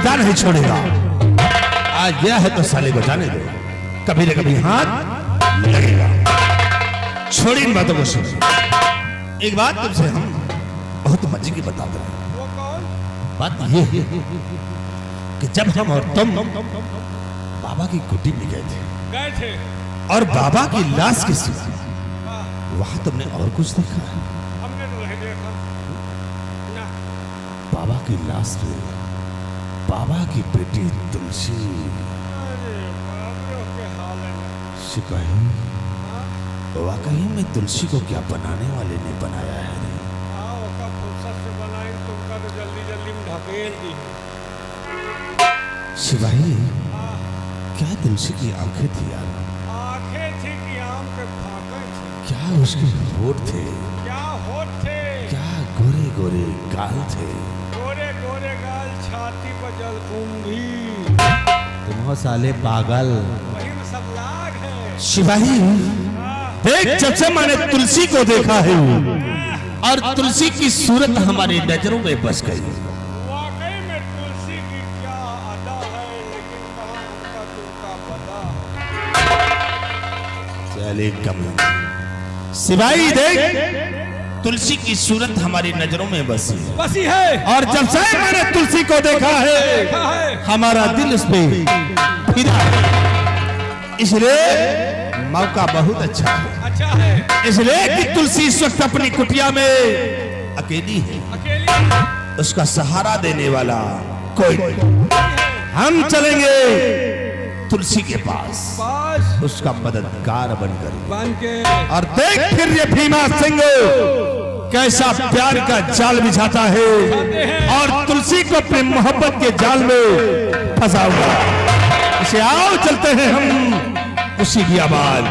बेटा नहीं छोड़ेगा। आज गया है तो साले को जाने दो, कभी न कभी हाथ लगेगा। छोड़ी इन बातों को सुन। एक बात तुमसे हम बहुत मजे की बता रहे हैं। बात ये है कि जब हम और तुम बाबा की कुटी में गए थे और बाबा की लाश के सिवा वहां तुमने और कुछ देखा है? हमने तो नहीं देखा ना। बाबा की लाश में बाबा की बेटी तुलसी। अरे बाप रे, क्या हाल है। सिपाही, वाकई में तुलसी को क्या बनाने वाले ने बनाया है? आओ कब फुर्सत से बनाई तुमका तो जल्दी जल्दी में ढकेल दी। सिपाही, क्या तुलसी की आंखें थी यार? आंखें थी कि आम के फाके थे। क्या उसके होठ थे? क्या होठ थे? क्या गोरे गोरे गाल थे? गोरे गोरे गाल, छाती पर जलकुंभी। तुम हो साले पागल। वही में सब लाग है। सिपाही देख, जब से मैंने तुलसी को देखा है और तुलसी की सूरत हमारी नजरों में बस गई। वाकई में तुलसी की क्या अदा है, लेकिन कहाँ उनका तुमका पता। चले कम। सिपाही देख, तुलसी की सूरत हमारी नजरों में बसी है। बसी है। और जब से मैंने तुलसी को देखा है हमारा दिल उस पे फिरा है। इसलिए मौका बहुत अच्छा है। अच्छा है। इसलिए कि तुलसी इस वक्त अपनी कुटिया में अकेली है। अकेली उसका सहारा देने वाला कोई नहीं। हम चलेंगे तुलसी के पास, उसका मददगार बनकर। बन के। और देख फिर ये भीमा सिंह कैसा प्यार का जाल बिछाता है और तुलसी को अपनी मोहब्बत के जाल में फंसाऊंगा। इसे आओ चलते हैं हम उसी की आवाज।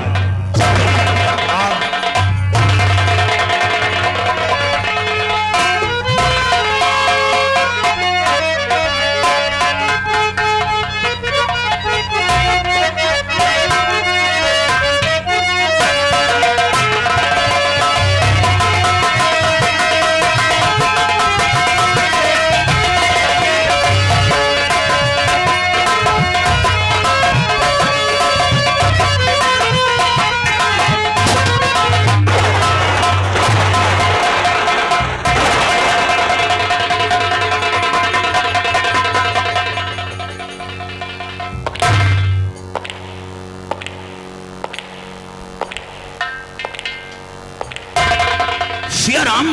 राम,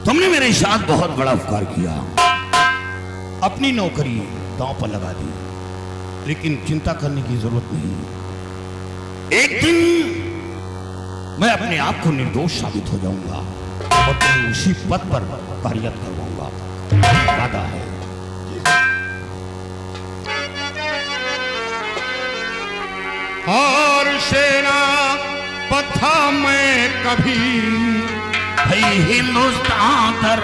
तुमने मेरे साथ बहुत बड़ा उपकार किया। अपनी नौकरी दांव पर लगा दी, लेकिन चिंता करने की जरूरत नहीं। एक दिन मैं अपने आप को निर्दोष साबित हो जाऊंगा और तुम्हें उसी पद पर कार्यरत करवाऊंगा। वादा है। और सेना पथा में कभी भाई हिंदुस्तान तर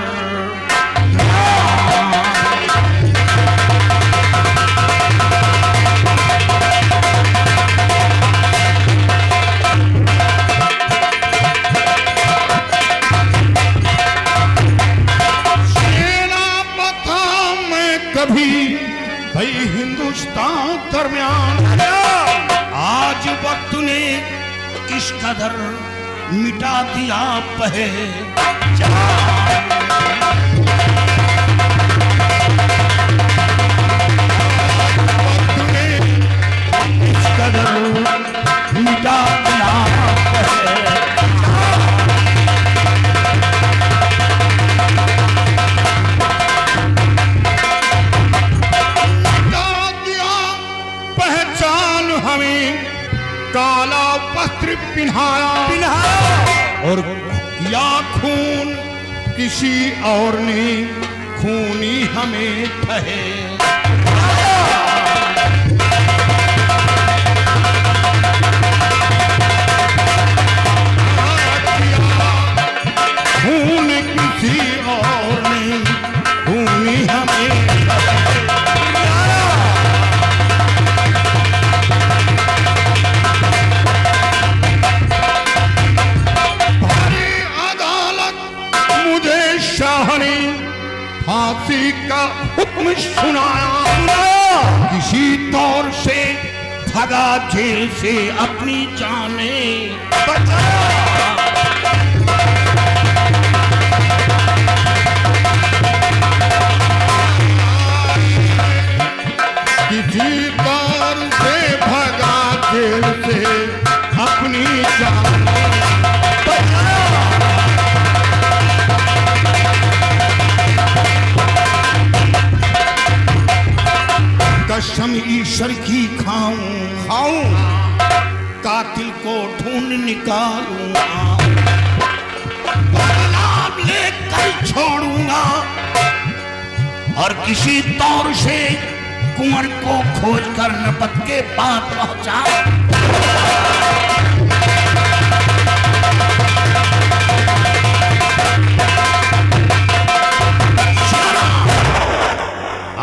सेना पथा में कभी भाई हिंदुस्तान दरमियान। आज वक्त ने इस कदर मिटा दिया पहचान। वक्त ने इस कदर मिटा दिया पहचान। हमें काला वस्त्र पिन्हाया और किया खून किसी और ने खूनी हमें ठहे। खून किसी और ने खूनी हमें फांसी का हुक्म सुनाया, किसी तौर से भगा जेल से अपनी जाने बचाया। किसी तौर से भगा जेल से अपनी जाने बचाया। कसम ईश्वर की खाऊं कातिल को ढूंढ निकालूंगा, बदलाव लेकर छोड़ूंगा और किसी तौर से कुंवर को खोजकर नपत के पास पहुंचा।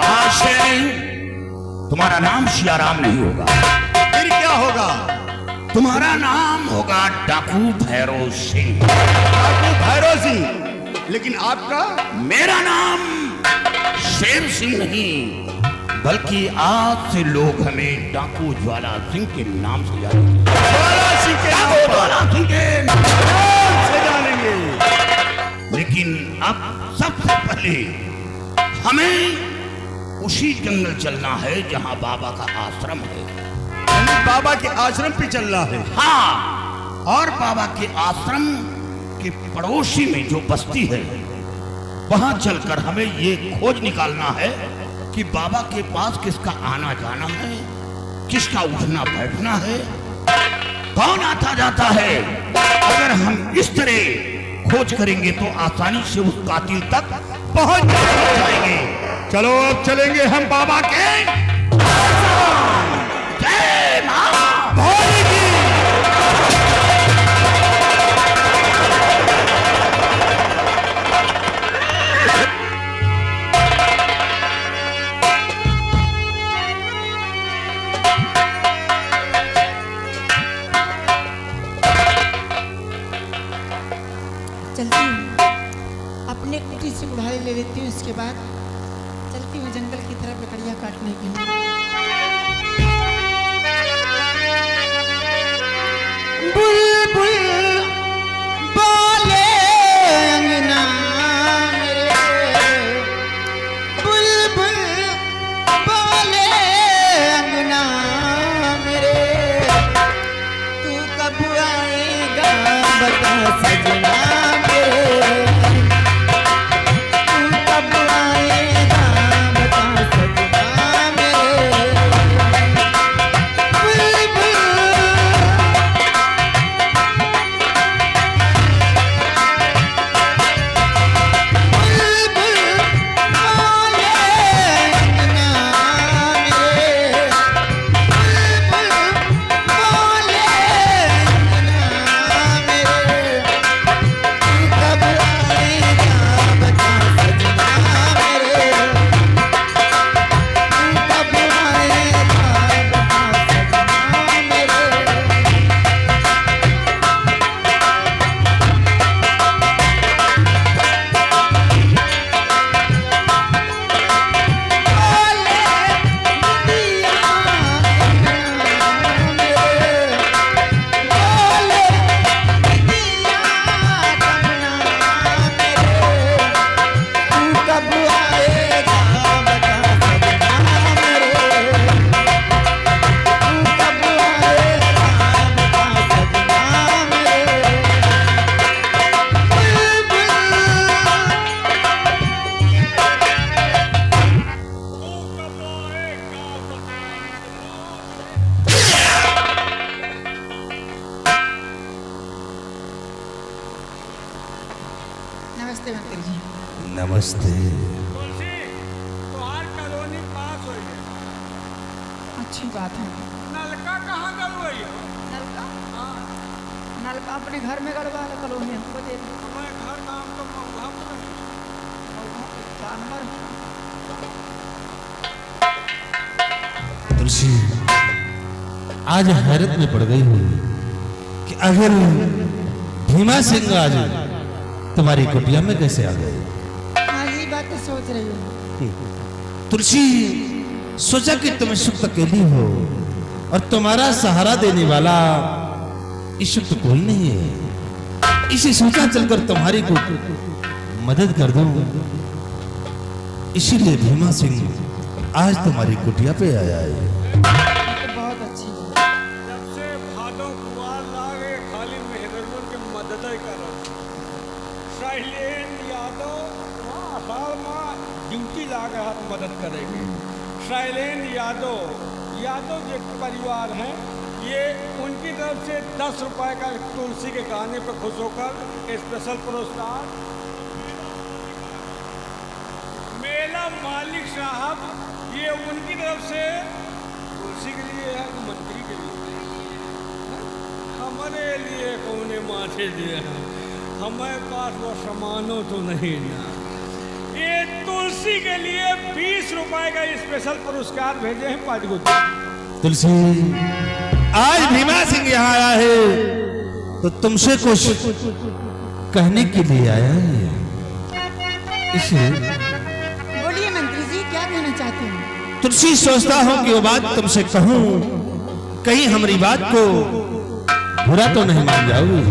आज से तुम्हारा नाम सियाराम नहीं होगा, फिर क्या होगा? तुम्हारा नाम होगा डाकू भैरव सिंह। डाकू भैरव सिंह? लेकिन आपका? मेरा नाम शेर सिंह नहीं, बल्कि आज से लोग हमें डाकू ज्वाला सिंह के नाम से जानेंगे। ज्वाला सिंह के नाम पर? ज्वाला सिंह के नाम से जानेंगे। लेकिन अब सबसे पहले हमें उसी जंगल चलना है जहां बाबा का आश्रम है। बाबा के आश्रम पे चलना है? हाँ, और बाबा के आश्रम के पड़ोसी में जो बस्ती है वहां चलकर हमें ये खोज निकालना है कि बाबा के पास किसका आना जाना है, किसका उठना बैठना है, कौन आता जाता है। अगर हम इस तरह खोज करेंगे तो आसानी से उस कातिल तक पहुंच जाएंगे। चलो अब चलेंगे हम बाबा के। जय मां भोले की। चलती हूँ, अपने कुटी से उड़ाई ले लेती हूँ, इसके बाद चलती हूँ जंगल की तरफ लकड़ियाँ काटने के लिए। बुलबुल बोले अंगना मेरे, बुलबुल बोले अंगना मेरे, तू कब आएगा बता सजना मेरे, तू कब आएगा बता सजना मेरे। नमस्ते मंत्री जी। नमस्ते। तुलसी तुम्हार कॉलोनी पास हुई है। अच्छी बात है। नलका कहाँ गल हुई है? नलका हाँ, नलका अपने घर में गड़वा कॉलोनी हमको दे दो। मैं घर काम तो मऊहा पर है। जानवर तुलसी आज हैरत में पड़ गई हूँ कि अगर भीमा सिंह आज तुम्हारी कुटिया में कैसे आ गए? हाँ, ये बात तो सोच रही हो? तुलसी, सोचा कि तुम इस वक्त अकेली हो और तुम्हारा सहारा देने वाला इस वक्त कोई नहीं है। इसे सोचा चलकर तुम्हारी को मदद कर दूं, इसीलिए भीमा सिंह आज तुम्हारी कुटिया पे आया है। तो बहुत अच्छी है। जब से भादों कुआर लागे खाली मेहरबान के मदद ही करो। शैलेन यादव वहाँ साल में ड्यूटी लागे हाथ मदद करेंगे। शैलेन यादव जो परिवार हैं, ये उनकी तरफ से 10 रुपए का तुलसी के गाने पर खुश होकर स्पेशल पुरस्कार। मेला मालिक साहब, ये उनकी तरफ से तुलसी के लिए है, मंत्री के लिए, हमारे लिए कौने माथे दिए हैं, हमारे पास वो सामानो तो नहीं ना। ये तुलसी के लिए 20 रुपए का स्पेशल पुरस्कार भेजे हैं पाजगुट। तुलसी, आज भीमा सिंह यहाँ आया है तो तुमसे कुछ कहने के लिए आया है। इसलिए बोलिए मंत्री जी, क्या कहना चाहते हैं? तुलसी, सोचता हूँ कि वो बात तुमसे कहूँ, कहीं हमारी बात को बुरा तो नहीं मान जाओगी।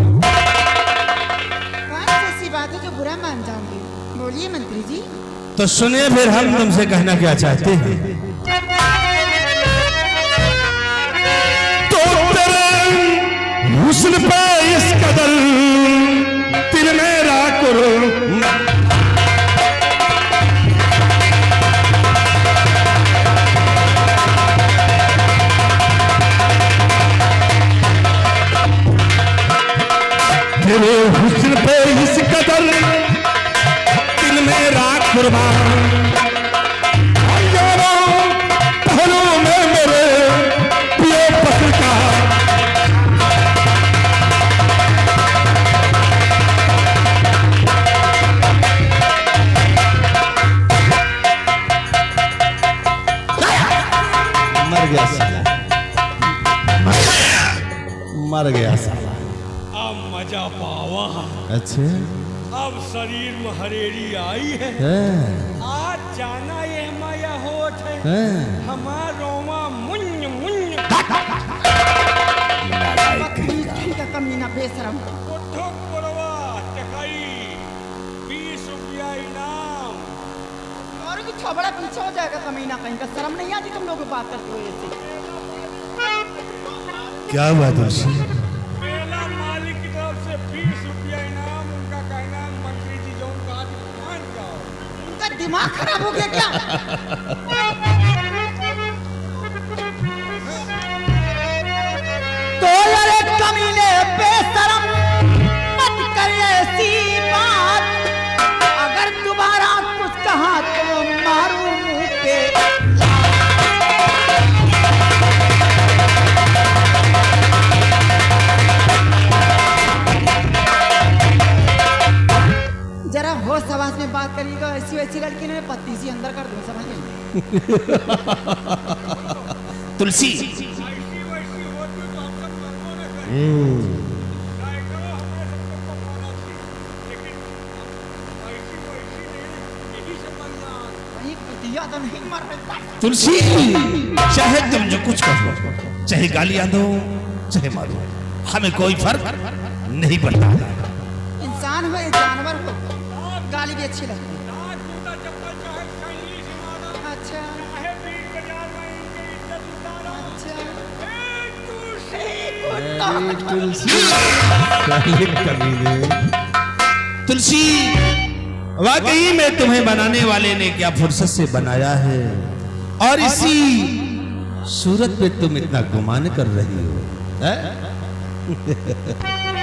कौन सी ऐसी बात है जो बुरा मान जाऊंगी? बोलिए मंत्री जी। तो सुनिए फिर हम तुमसे कहना क्या चाहते हैं। तो तेरे हुस्न पे इस कदर दिल मेरा करो, तेरे हुस्न पे इस कदर दिल मेरा कुर्बान, पहलू में मेरे पियो पत्र का मर गया साला, मर गया साला। अब मजा पावा, अच्छा अब शरीर में हरेरी आई है। आज जाना ये माया होत है, हमारा रोमा मुन्य मुन्य। बदतमीज का कमीना बेशरम। उठो पुरवा टकाई, 20 रुपया इनाम। और भी छोबड़ा पीछे हो जाएगा कमीना, कहीं का शर्म नहीं आती तुम लोग बात करते हो ऐसे? क्या हुआ तुलसी? मेला मालिक की तरफ से 20 रुपया इनाम। उनका कहना है मंत्री जी जो उनका आज मान जाओ। उनका दिमाग खराब हो गया क्या? तो यार कमीने बेशरम मत कर ऐसी बात, अगर दोबारा कुछ कहा तो मारू मुंह पे। जरा होश आवाज में बात करिएगा, ऐसी वैसी लड़की ने पत्ती सी अंदर कर दूं, समझ गए? तुलसी, ऐसी वैसी होती तो हम सब मरबो न करें। ट्राई करो हमें सबको पकाना थी, लेकिन ऐसी वैसी नहीं, यही से बन जाए। कहीं कुतिया तो नहीं मर रहा। तुलसी, चाहे तुम जो कुछ कहो, चाहे गालियां दो चाहे मारो, हमें कोई फर्क नहीं पड़ता। इंसान हो या जानवर हो, गाली भी अच्छी लगती है। आज जूता चप्पल चाहे शैली से मारा, अच्छा चाहे बीच बाजार में इनकी इज्जत उतारा। अच्छा। तुलसी, वाकई में तुम्हें बनाने वाले ने क्या फुर्सत से बनाया है, और इसी सूरत पे तुम इतना गुमान कर रही हो, है?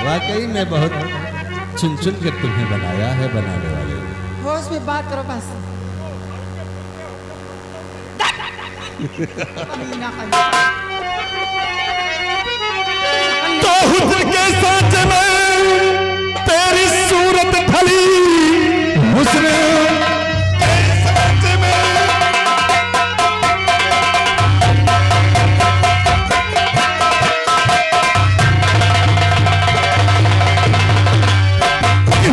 वाकई में बहुत चुन चुन कर तुम्हें बनाया है बनाने वाले ने। होश में बात करो बस। कमीना कमीना। तो हुस्न के साथ में तेरी सूरत ढली, हुस्न के साथ में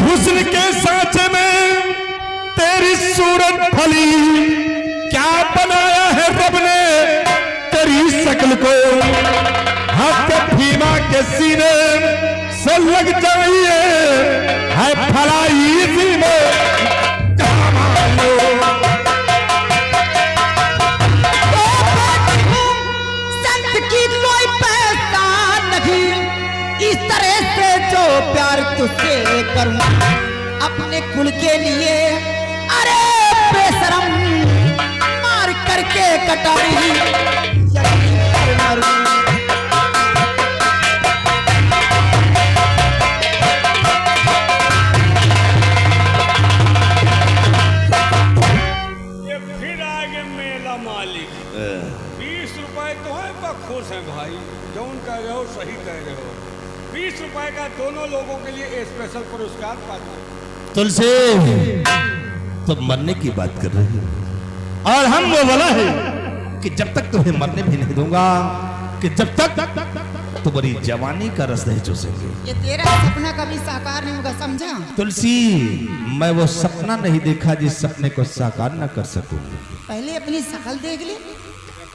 हुस्न के साथ में तेरी सूरत वाली, क्या बनाया है रब ने तेरी शक्ल को। हाथ भीमा के सीने से लग जाइए, है फलाई इसी में काम आयो। संत की कोई पहचान नहीं, इस तरह से जो प्यार तुझसे करूं अपने कुल के लिए। अरे बेशरम, मार करके कटारी यहीं पर मरूं। ये फिर आगे मेला मालिक 20 रुपए तो है पर खुश है भाई, जौन कह रहे हो सही कह रहे हो। 20 रुपए का दोनों लोगों के लिए स्पेशल पुरस्कार पाता है। तुलसी, तुम मरने की बात कर रही हो और हम वो वाला है कि जब तक तुम्हें मरने भी नहीं दूंगा, कि जब तक तुम्हारी जवानी का रस नहीं चूसेंगे। ये तेरा सपना कभी साकार नहीं होगा, समझा? तुलसी, मैं वो सपना नहीं देखा जिस सपने को साकार न कर सकूं। पहले अपनी शकल देख ले,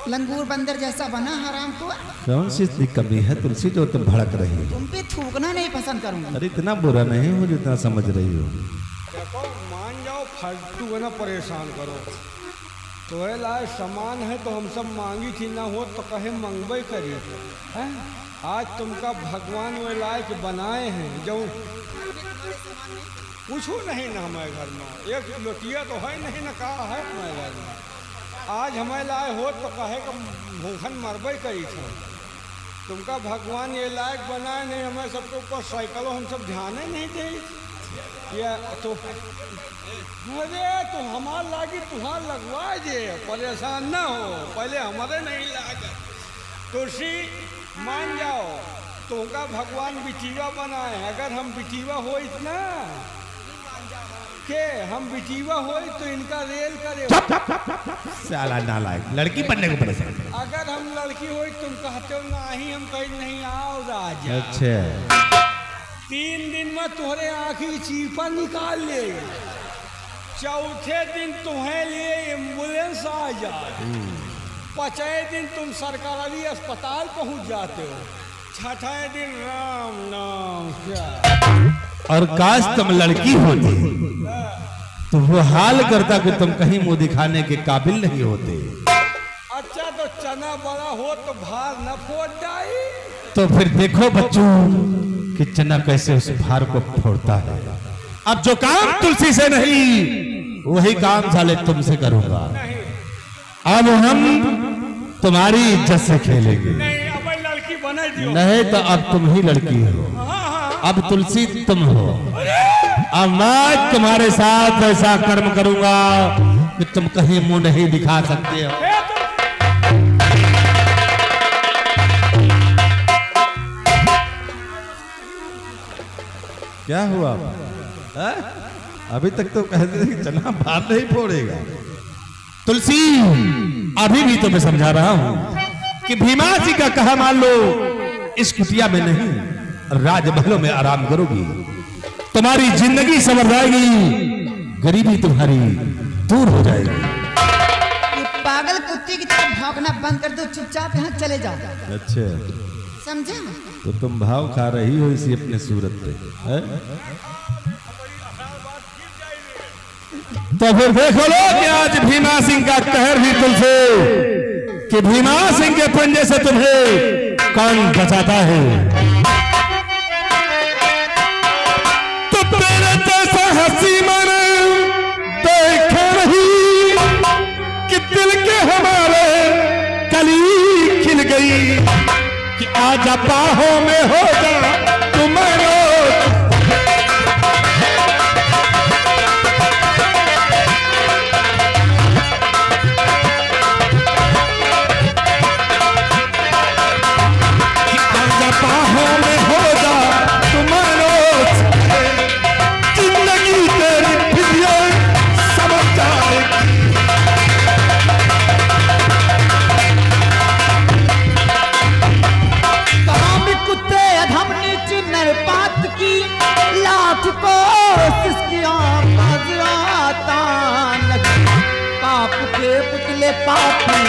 लंगूर बंदर जैसा बना हराम को। कौन सी इतनी कमी है तुलसी जो तुम भड़क रही हो? तुम पे थूकना नहीं पसंद करूंगा। अरे इतना बुरा नहीं हो जितना समझ रही हो। देखो मान जाओ, फालतू है ना परेशान करो। तो लाए सामान है तो हम सब मांगी थी, ना हो तो कहे मंगबई करी है। आज तुमका भगवान वे लायक बनाए हैं जो पूछो नहीं ना हमारे घर में। एक लोटिया तो है नहीं ना, कहा है हमारे घर में। आज हमें लाए हो तो कहे कि भूखन मरबई करी थी। तुमका भगवान ये लायक बनाए नहीं, हमें सबके ऊपर साइकिलों हम सब ध्यान ही नहीं दे। या तो अरे तो हमार लागी तुहार लगवा जे, परेशान ना हो, पहले हमारे नहीं लागे। तुलसी मान जाओ, तुमका भगवान बिटीवा बनाए। अगर हम बिटीवा हो इतना के हम बिटीवा हो तो इनका रेल करे। साला नालायक, लड़की बनने को परेशान कर। अगर हम लड़की हो तुम कहते हो ना ही, हम कहीं नहीं आओ राजा। अच्छा, 3 दिन में तुम्हारे आँखी चीपा निकाल ले। चौथे दिन तुम्हें लिए एम्बुलेंस आ जाए। 5वें दिन तुम सरकारी अस्पताल पहुंच जाते हो। 6ठे दिन राम नाम क्या। और काश तुम लड़की होती तो वो हाल करता कि तुम कहीं मुंह दिखाने के काबिल नहीं होते। अच्छा तो चना बड़ा हो तो भार न फोड़ जाए। तो फिर देखो बच्चों कि चना कैसे उस भार को फोड़ता है। अब जो काम तुलसी से नहीं, वही काम साले तुमसे करूंगा। अब हम तुम्हारी इज्जत से खेलेंगे। नहीं अब लड़की बना दियो। नहीं तो अब तुम ही लड़की हो। अब तुलसी तुम हो। अब मैं तुम्हारे साथ ऐसा कर्म करूंगा कि तुम कहीं मुंह नहीं दिखा सकते हो। क्या हुआ? अभी तक तो कहते थे कि चना बाहर नहीं फोड़ेगा। तुलसी, अभी भी तो मैं समझा रहा हूं कि भीमा जी का कहा मान लो, इस कुटिया में नहीं राजमहलों में आराम करोगी, तुम्हारी जिंदगी संवर जाएगी, गरीबी तुम्हारी दूर हो जाएगी। ये पागल कुत्ते की तरह भौंकना बंद कर दो, चुपचाप यहाँ चले जाओ। अच्छा, समझा? तो तुम भाव खा रही हो इसी अपने सूरत पे है? तो फिर देखो लो कि आज भीमा सिंह का कहर भी तुमसे, कि भीमा सिंह के पंजे से तुम्हें कौन बचाता है। तो तेरे जैसा हंसी मन देखे नहीं कि दिल के हमारे कली खिल गई, कि आज बाहों में हो जा तुम्हारे। पुतले पुतले पापी